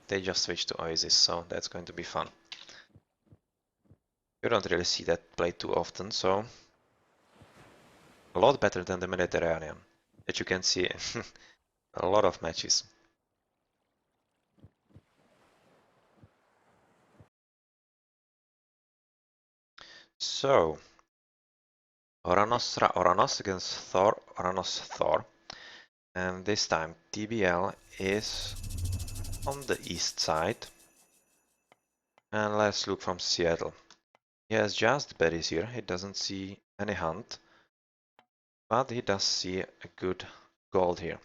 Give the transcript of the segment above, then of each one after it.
they just switched to Oasis, so that's going to be fun. You don't really see that played too often, so a lot better than the Mediterranean, that you can see in a lot of matches. So, Oranos against Thor, Oranos Thor, and this time TBL is on the east side, and let's look from Seattle. He has just berries here, he doesn't see any hunt, but he does see a good gold here.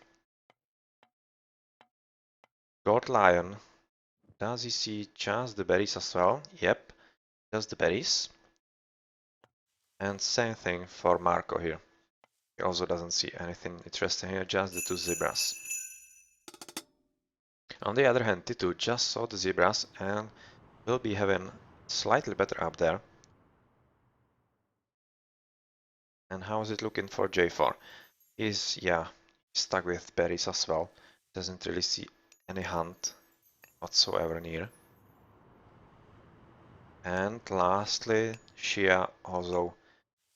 Gold Lion, does he see just the berries as well? Yep, just the berries. And same thing for Marco here. He also doesn't see anything interesting here, just the two zebras. On the other hand, T2 just saw the zebras and will be having slightly better up there. And how is it looking for J4? He's, yeah, stuck with berries as well. Doesn't really see any hunt whatsoever near. And lastly, Shia also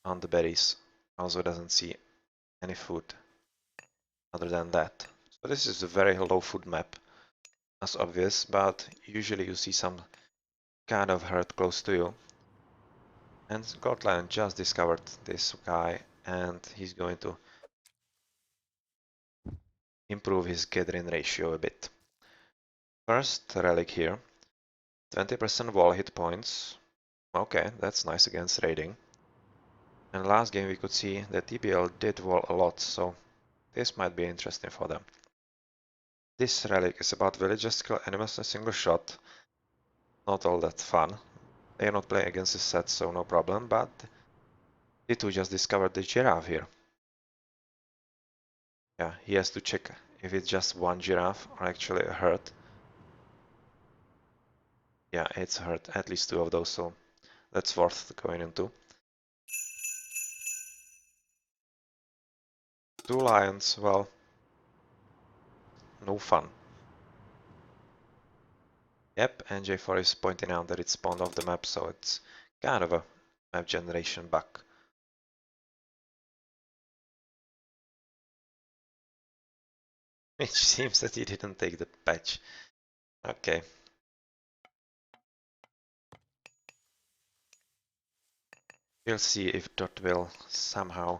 on the berries, also doesn't see any food other than that. So this is a very low food map, as obvious, but usually you see some kind of herd close to you. And Godlion just discovered this guy, and he's going to improve his gathering ratio a bit. First relic here, 20% wall hit points. Okay, that's nice against raiding. And last game we could see that TBL did wall a lot, so this might be interesting for them. This relic is about villagers kill animals in a single shot. Not all that fun. They are not playing against this set, so no problem, but T2 just discovered the giraffe here. Yeah, he has to check if it's just one giraffe or actually a herd. Yeah, it's a herd, at least two of those, so that's worth going into. Two lions, well, no fun. Yep, and J4 is pointing out that it's spawned off the map, so it's kind of a map generation bug. It seems that he didn't take the patch. Okay. We'll see if DoD will somehow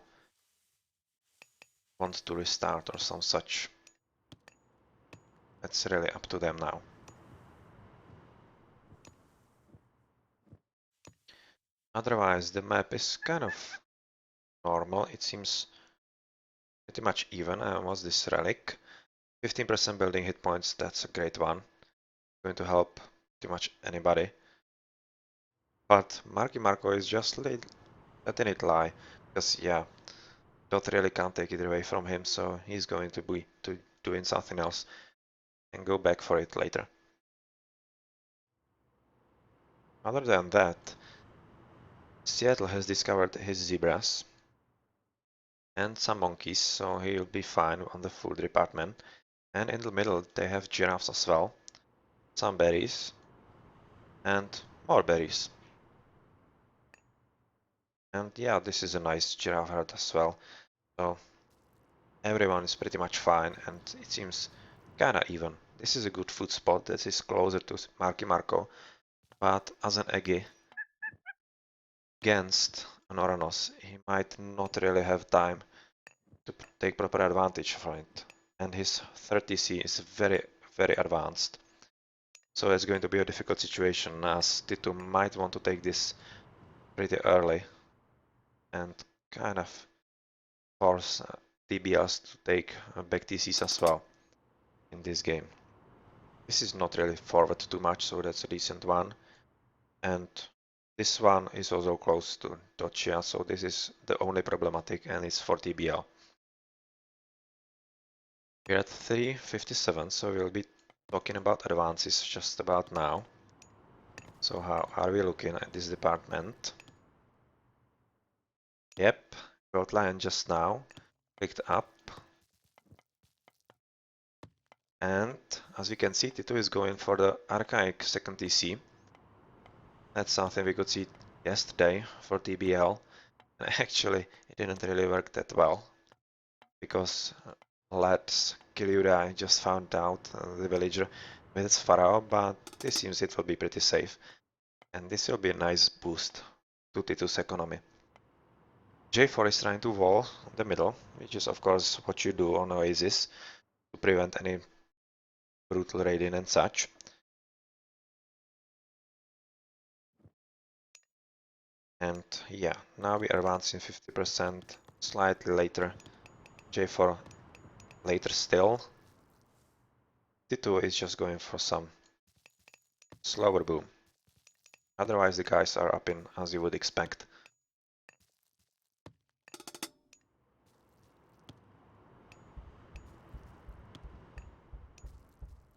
want to restart or some such. That's really up to them now. Otherwise, the map is kind of normal. It seems pretty much even. What's this relic? 15% building hit points, that's a great one. Going to help pretty much anybody. But Marco is just letting it lie. Because, yeah, DoD really can't take it away from him, so he's going to be doing something else and go back for it later. Other than that, Seattle has discovered his zebras and some monkeys, so he'll be fine on the food department. And in the middle they have giraffes as well, some berries, and more berries. And yeah, this is a nice giraffe herd as well, so everyone is pretty much fine, and it seems kinda even. This is a good food spot, this is closer to Marco, but as an Eggy against an Oranos, he might not really have time to take proper advantage from it. And his 30C is very, very advanced. So it's going to be a difficult situation, as T2 might want to take this pretty early and kind of force TBLs to take back TCs as well in this game. This is not really forward too much, so that's a decent one. And this one is also close to Dodgia, so this is the only problematic, and it's for TBL. We're at 357, so we'll be talking about advances just about now. So how are we looking at this department? Yep, Gold Lion just now picked up. And as we can see, T2 is going for the archaic second TC. That's something we could see yesterday for TBL. And actually, it didn't really work that well, because Let's Kiliuda just found out the villager with its Pharaoh, but this seems it will be pretty safe. And this will be a nice boost to T2's economy. J4 is trying to wall the middle, which is of course what you do on Oasis to prevent any brutal raiding and such. And yeah, now we are advancing 50%, slightly later. J4 later still. T2 is just going for some slower boom. Otherwise the guys are up in as you would expect.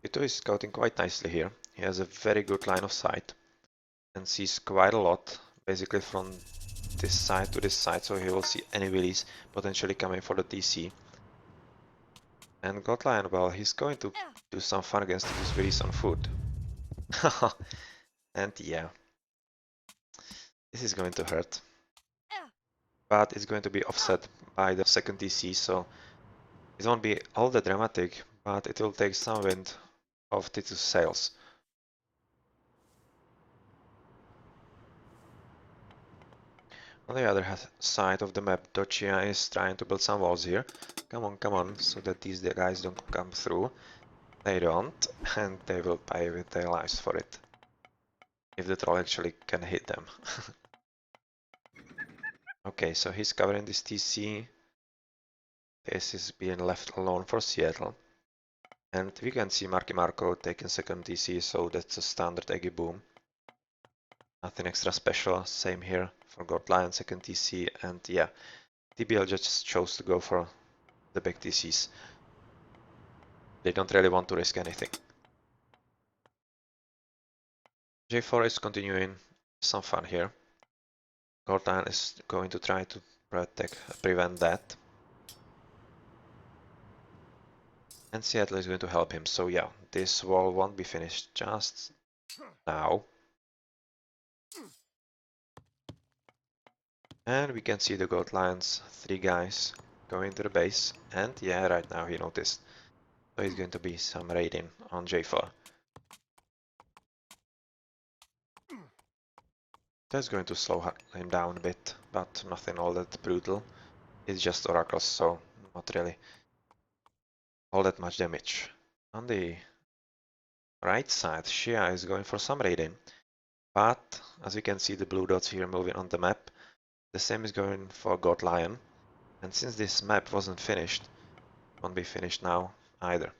T2 is scouting quite nicely here. He has a very good line of sight and sees quite a lot, basically from this side to this side, so he will see any willies potentially coming for the TC. And Godlion, well, he's going to do some fun against these willies on foot. And yeah, this is going to hurt. But it's going to be offset by the second TC, so it won't be all that dramatic, but it will take some wind off T2's sails. On the other side of the map, Dochia is trying to build some walls here. Come on, so that these guys don't come through. They don't, and they will pay with their lives for it. If the troll actually can hit them. Okay, so he's covering this TC. This is being left alone for Seattle. And we can see Marky Marco taking second TC, so that's a standard Eggy boom. Nothing extra special, same here for Godlion, second TC, and yeah, TBL just chose to go for the big TCs. They don't really want to risk anything. J4 is continuing some fun here. Godlion is going to try to prevent that. And Seattle is going to help him, so yeah, this wall won't be finished just now. And we can see the Godlion's 3 guys going to the base, and yeah, right now he noticed. So he's going to be some raiding on J4. That's going to slow him down a bit, but nothing all that brutal. It's just oracles, so not really all that much damage. On the right side, Shia is going for some raiding, but as you can see the blue dots here moving on the map, the same is going for Godlion, and since this map wasn't finished, it won't be finished now either.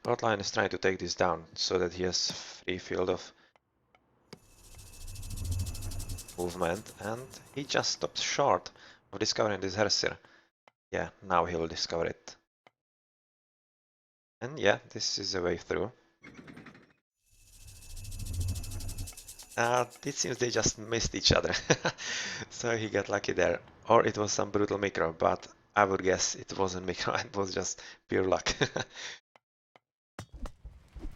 Godlion is trying to take this down so that he has free field of movement, and he just stopped short of discovering this Hersir. Yeah, now he will discover it. And yeah, this is a way through. It seems they just missed each other. So he got lucky there. Or it was some brutal micro, but I would guess it wasn't micro, it was just pure luck.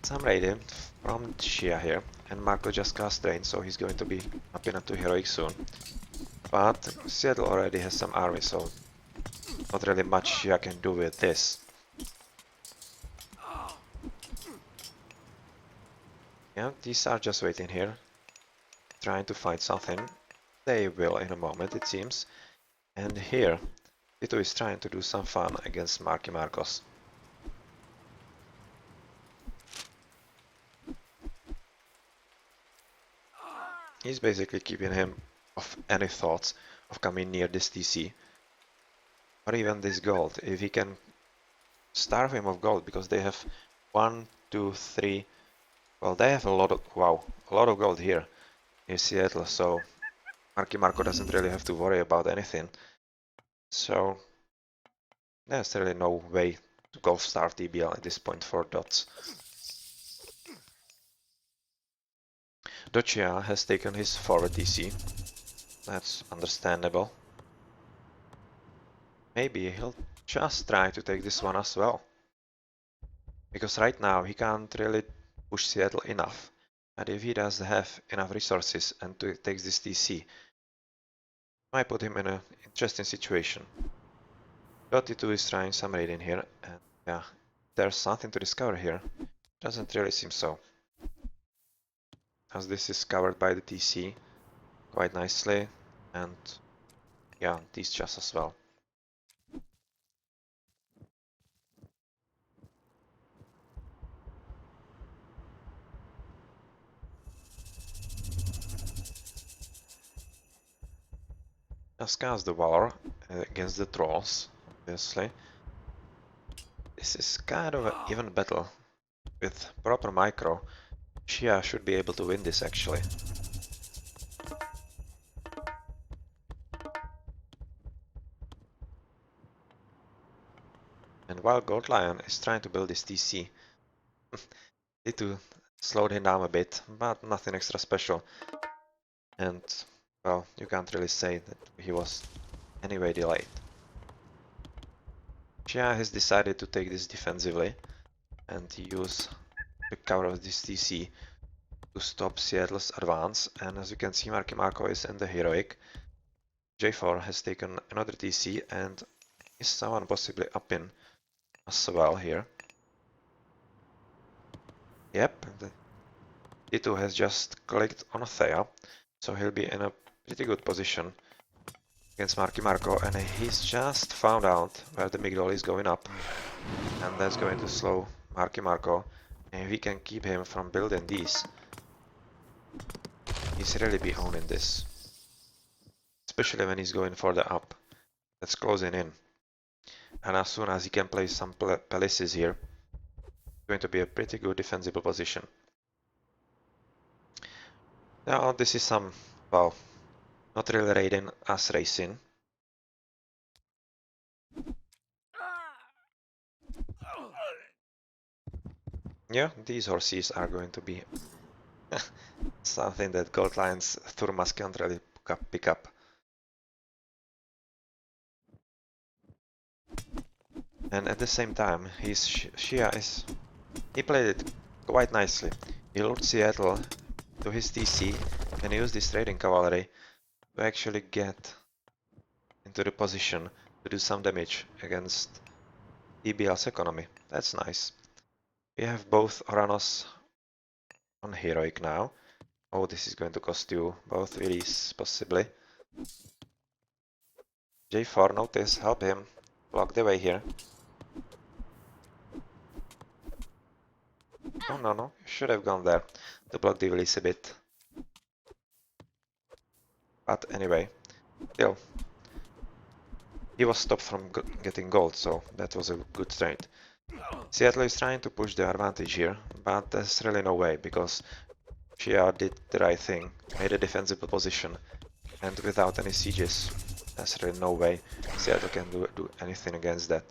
Some raiding from Shia here, and Marco just cast drain, so he's going to be up in a 2 heroic soon. But Seattle already has some army, so not really much Shia can do with this. Yeah, these are just waiting here, trying to find something. They will in a moment, it seems. And here, Tito is trying to do some fun against Marky Marcos. He's basically keeping him off any thoughts of coming near this TC. Or even this gold, if he can starve him of gold, because they have 1, 2, 3... Well, they have a lot of... wow, a lot of gold here in Seattle, so Marky Marco doesn't really have to worry about anything. So there's really no way to go starve TBL at this point for dots. Dochia has taken his forward TC. That's understandable. Maybe he'll just try to take this one as well. Because right now he can't really push Seattle enough. And if he does have enough resources and takes this TC, might put him in an interesting situation. DoD 2 is trying some raid in here, and yeah, there's something to discover here. Doesn't really seem so. As this is covered by the TC quite nicely, and yeah, these chests as well. Just cast the Valor against the trolls, obviously. This is kind of an even battle. With proper micro, Shia should be able to win this actually. And while Gold Lion is trying to build this TC, need to slow him down a bit, but nothing extra special. And, well, you can't really say that he was anyway delayed. Shia has decided to take this defensively and use the cover of this TC to stop Seattle's advance, and as you can see, Marky Marco is in the heroic. J4 has taken another TC and is someone possibly up in as well here. Yep, the D2 has just clicked on Thea, so he'll be in a pretty good position against Marky Marco, and he's just found out where the Migdol is going up, and that's going to slow Marky Marco, and if we can keep him from building these, he's really be owning this. Especially when he's going further up. That's closing in. And as soon as he can place some palaces here, it's going to be a pretty good defensible position. Now this is some, well, not really raiding as racing. Yeah, these horses are going to be something that Gold Lion's Thurmas can't really pick up. And at the same time, his Shia he played it quite nicely. He lured Seattle to his TC and used this trading cavalry to actually get into the position to do some damage against TBL's economy. That's nice. We have both Oranos on heroic now. Oh, this is going to cost you both release, possibly. J4, notice, help him. Block the way here. Oh, no, you should have gone there to block the release a bit. But anyway, still, he was stopped from getting gold, so that was a good trade. Seattle is trying to push the advantage here, but there's really no way, because Shia did the right thing, made a defensible position, and without any sieges, there's really no way Seattle can do anything against that.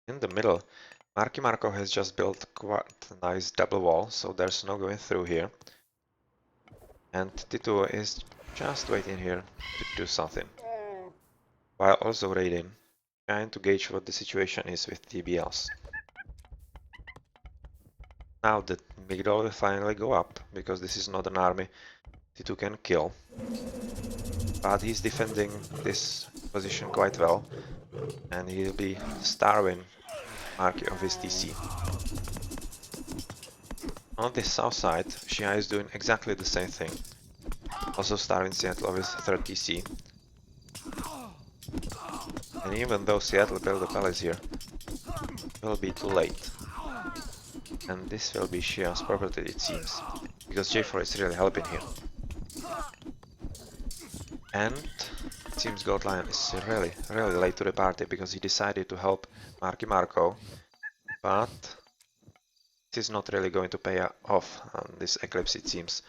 In the middle, Marky Marco has just built quite a nice double wall, so there's no going through here. And T2 is just waiting here to do something, while also raiding, trying to gauge what the situation is with TBLs. Now the Migdol will finally go up, because this is not an army T2 can kill. But he's defending this position quite well, and he'll be starving Marky of his TC. On this south side, Shia is doing exactly the same thing, also starving Seattle of his third TC. And even though Seattle built a palace here, it will be too late. And this will be Shia's property, it seems, because J4 is really helping here. And it seems Gold Lion is really late to the party, because he decided to help Marky Marco, but this is not really going to pay off on this Eclipse, it seems,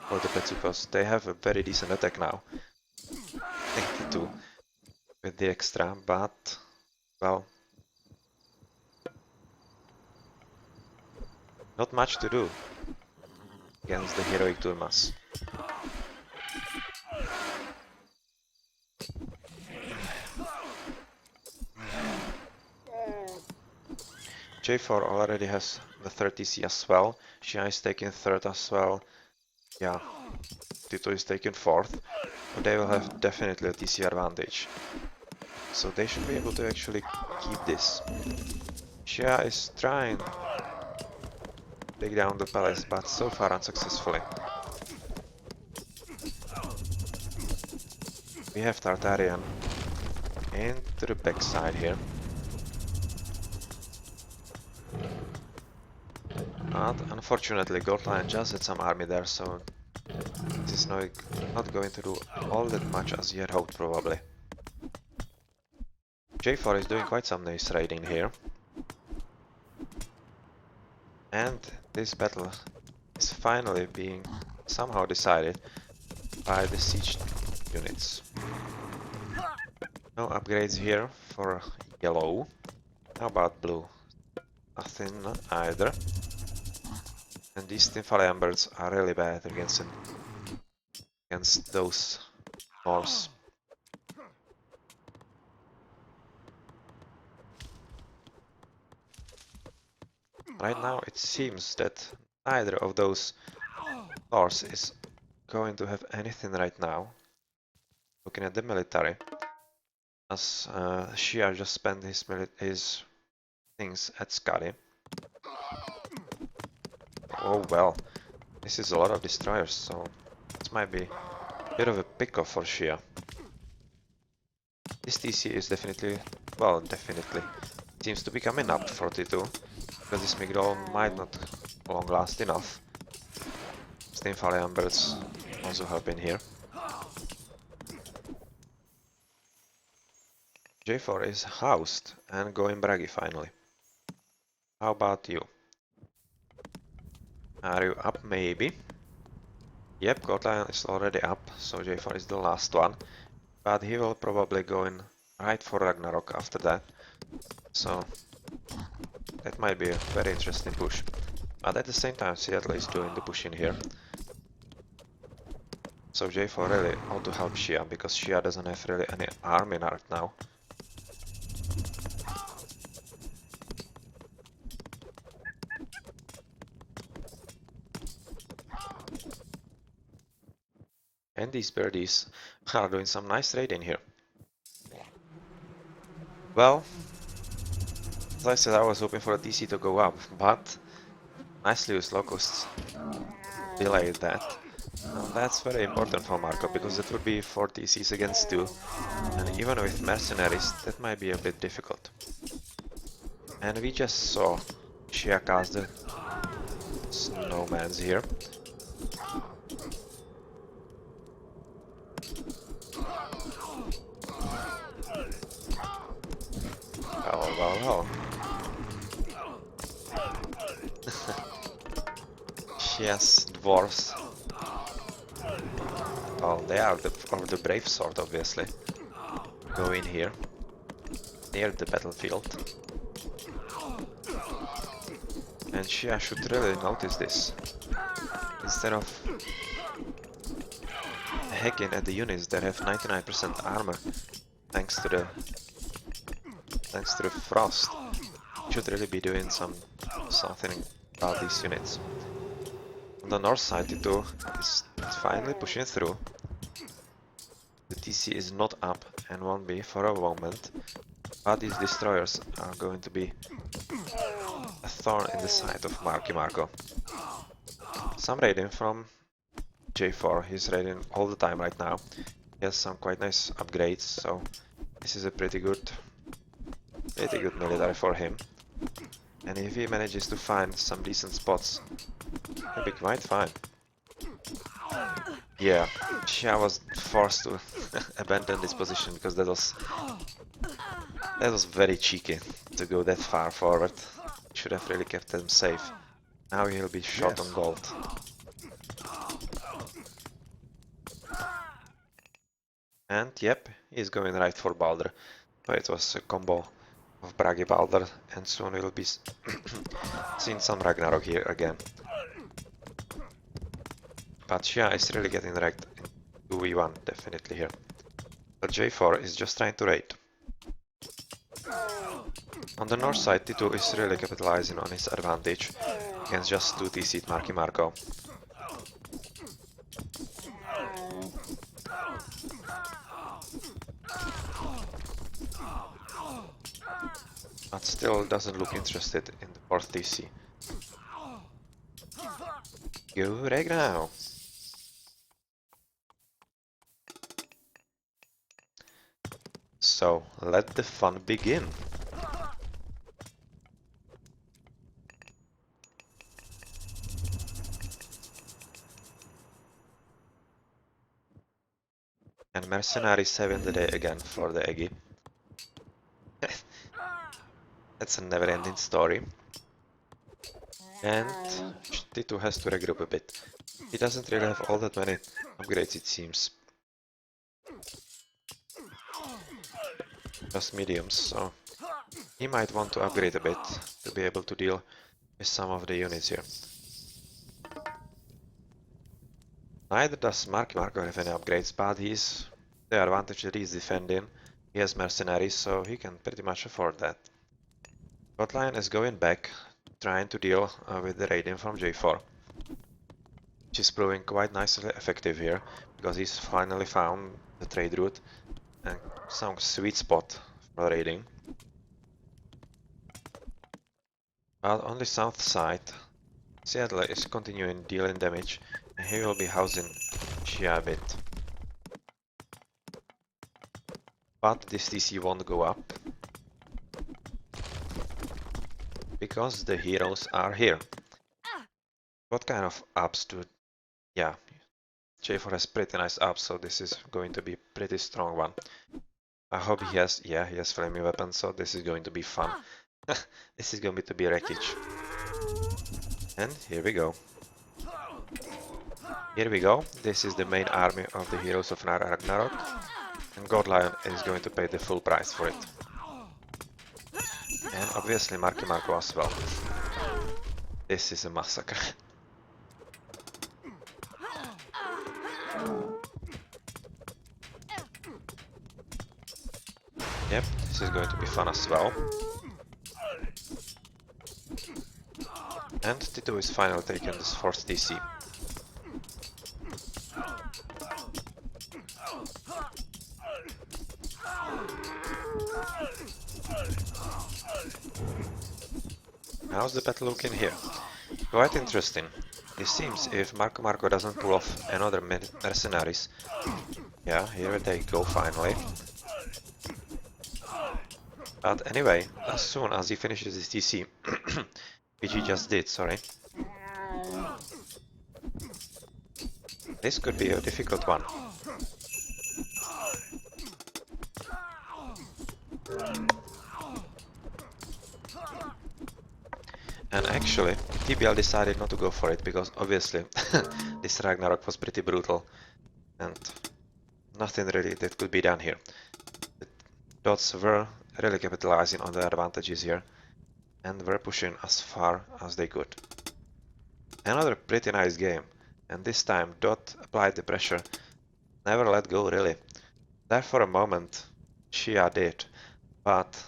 for the Petsukos. They have a very decent attack now, 82 with the extra, but, well, not much to do against the heroic Turmas. J4 already has the 30C as well. Xia is taking 3rd as well. Yeah, Tito is taking 4th. But they will have definitely a TC advantage. So they should be able to actually keep this. Xia is trying to take down the palace, but so far unsuccessfully. We have Tartarian into the backside here. But unfortunately, Gold Lion just had some army there, so this is not going to do all that much as he had hoped, probably. J4 is doing quite some nice raiding here. And this battle is finally being somehow decided by the siege units. No upgrades here for yellow. How about blue? Nothing either. And these Tinfale Embers are really bad against those Norse. Right now it seems that neither of those Norse is going to have anything right now. Looking at the military, as Xia just spent his things at Skadi. Oh well, this is a lot of destroyers, so this might be a bit of a pick-off for Xia. This TC is definitely, well, definitely seems to be coming up 42, because this Migdol might not long last enough. Tinfale Embers also helping here. J4 is housed and going braggy finally. How about you? Are you up? Maybe. Yep, Gotland is already up, so J4 is the last one. But he will probably go in right for Ragnarok after that. So that might be a very interesting push. But at the same time, Seattle is doing the push in here. So J4 really ought to help Xia, because Xia doesn't have really any army right now. And these birdies are doing some nice raiding here. Well, as I said, I was hoping for a TC to go up, but nicely used locusts delayed that. That's very important for Marco, because it would be 4 TCs against 2, and even with mercenaries that might be a bit difficult. And we just saw Xia cast the snowmans here. Well. Xia's dwarves. Well, they are of the brave sort, obviously. Go in here, near the battlefield. And Xia should really notice this. Instead of hacking at the units that have 99% armor, thanks to the frost, should really be doing something about these units. On the north side, Tito is finally pushing through. The TC is not up and won't be for a moment, but these destroyers are going to be a thorn in the side of Marco. Some raiding from J4, he's raiding all the time right now. He has some quite nice upgrades, so this is a pretty good military for him. And if he manages to find some decent spots, he'll be quite fine. Yeah, Xia was forced to abandon this position because that was very cheeky to go that far forward. Should have really kept them safe. Now he'll be short on gold. And yep, he's going right for Balder. But it was a combo of Bragi Balder, and soon we'll be seeing some Ragnarok here again. But Xia is really getting wrecked in 2v1, definitely here. But J4 is just trying to raid. On the north side, T2 is really capitalizing on his advantage against just 2 TC'd Marky Marco. But still doesn't look interested in the 4th TC. Go Reg now! So, let the fun begin! And Mercenaries saving the day again for the Eggy. That's a never-ending story. And T2 has to regroup a bit. He doesn't really have all that many upgrades, it seems. Just mediums, so he might want to upgrade a bit to be able to deal with some of the units here. Neither does Marky Marco have any upgrades, but he's the advantage that he's defending. He has mercenaries, so he can pretty much afford that. Godlion is going back, trying to deal with the raiding from J4, which is proving quite nicely effective here, because he's finally found the trade route and some sweet spot for raiding. But on the south side, Seattle is continuing dealing damage, and he will be housing Shia a bit. But this TC won't go up, because the heroes are here. What kind of ups do... Yeah, J4 has pretty nice ups, so this is going to be a pretty strong one. I hope he has... Yeah, he has flaming weapons, so this is going to be fun. This is going to be wreckage. And here we go. Here we go. This is the main army of the heroes of Ragnarok. And Godlion is going to pay the full price for it. And obviously Marky Marco as well. This is a massacre. Yep, this is going to be fun as well. And T2 is finally taking this 4th DC. How's the battle looking here? Quite interesting. It seems if Marco Marco doesn't pull off another mercenaries... Yeah, here they go finally. But anyway, as soon as he finishes his TC, which he just did, sorry. This could be a difficult one. And actually, TBL decided not to go for it, because obviously this Ragnarok was pretty brutal and nothing really that could be done here. The dots were really capitalizing on the advantages here and were pushing as far as they could. Another pretty nice game, and this time Dot applied the pressure, never let go really. There for a moment Shia did, but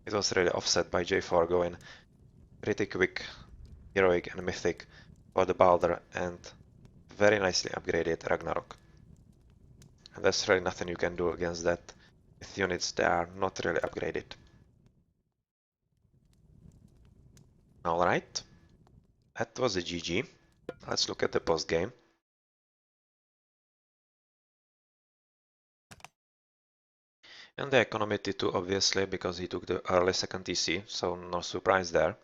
it was really offset by J4 going pretty quick, heroic and mythic for the Balder and very nicely upgraded Ragnarok. And there's really nothing you can do against that with units that are not really upgraded. Alright, that was a GG. Let's look at the post game. And the economy T2 obviously, because he took the early 2nd TC, so no surprise there.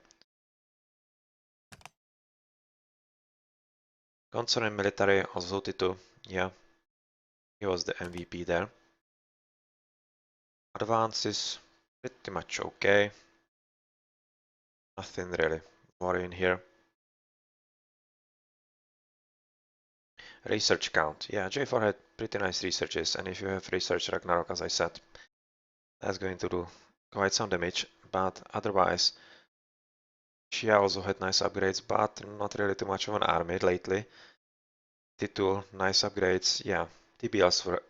Concerning military, also T2, yeah, he was the MVP there. Advance is pretty much okay. Nothing really worrying here. Research count. Yeah, J4 had pretty nice researches, and if you have research Ragnarok, as I said, that's going to do quite some damage, but otherwise Shia also had nice upgrades, but not really too much of an army lately. T2, nice upgrades, yeah, TBLs were a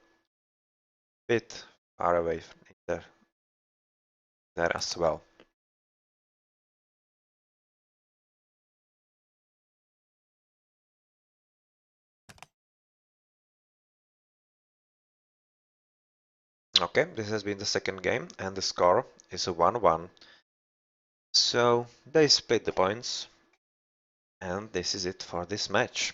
bit far away from there as well. Okay, this has been the second game, and the score is a 1-1. So they split the points, and this is it for this match.